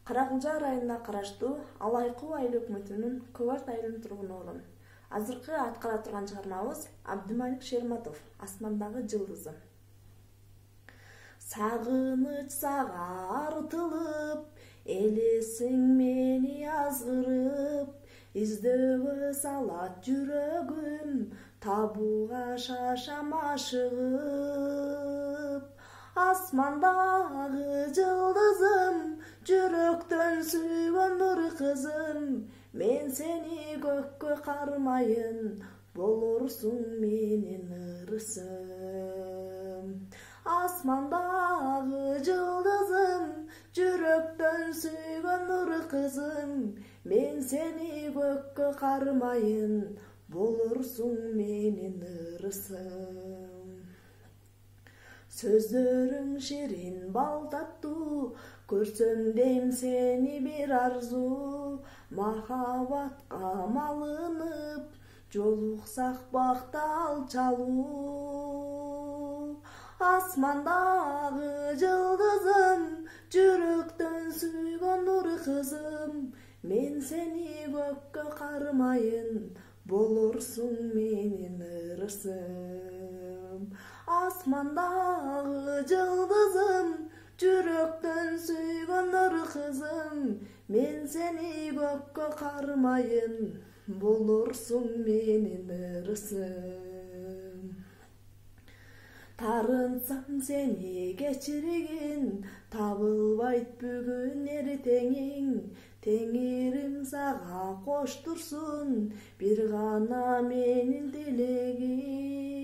Каракылжа районуна караштуу Алайкуу айыл өкмөтүнүн Кыбарт айылынын тургуну болом. Азыркы аткара турган чыгармабыз Абдымалик Шерматов «Асмандагы жылдызым». Сагыныч сага артылып, элесиң мени азгырып, издөөгө салат жүрөгүм, табууга шашам ашыгып. Асмандагы жылдызым, жүрөктөн сүйгөн нур кызым, мен сени көккө кармайын, болорсуң менин ырысым. Асмандагы жылдызым, жүрөктөн сүйгөн нур кызым, мен сени көккө кармайын, болорсуң менин ырысым. Сөздөрүң ширин бал таттуу, көрсөм дейм сени бир арзу, махабатка малынып, жолуксак бакта алчалуу. Асмандагы жылдызым, жүрөктөн сүйгөн нур кызым, мен сени көккө кармайын, болорсуң менин ырысым. Асмандагы жылдызым, жүрөктөн сүйгөн нур кызым, мен сени көккө кармайын, болорсуң менин ырысым. Тарынсам сени кечиргин, табылбайт бүгүн эртеңиң. Теңирим сага коштурсун, бир гана менин тилегим.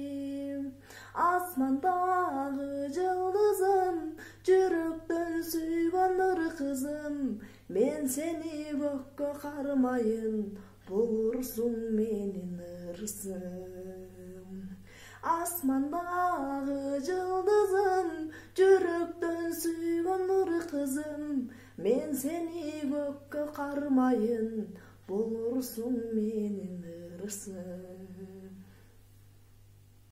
Асмандагы жылдызым, жүрөктөн сүйгөн нур кызым, мен сени көккө кармайын, болорсуң менин ырысым. Асмандагы жылдызым, жүрөктөн сүйгөн нур кызым, мен сени көккө кармайын, болорсуң менин ырысым.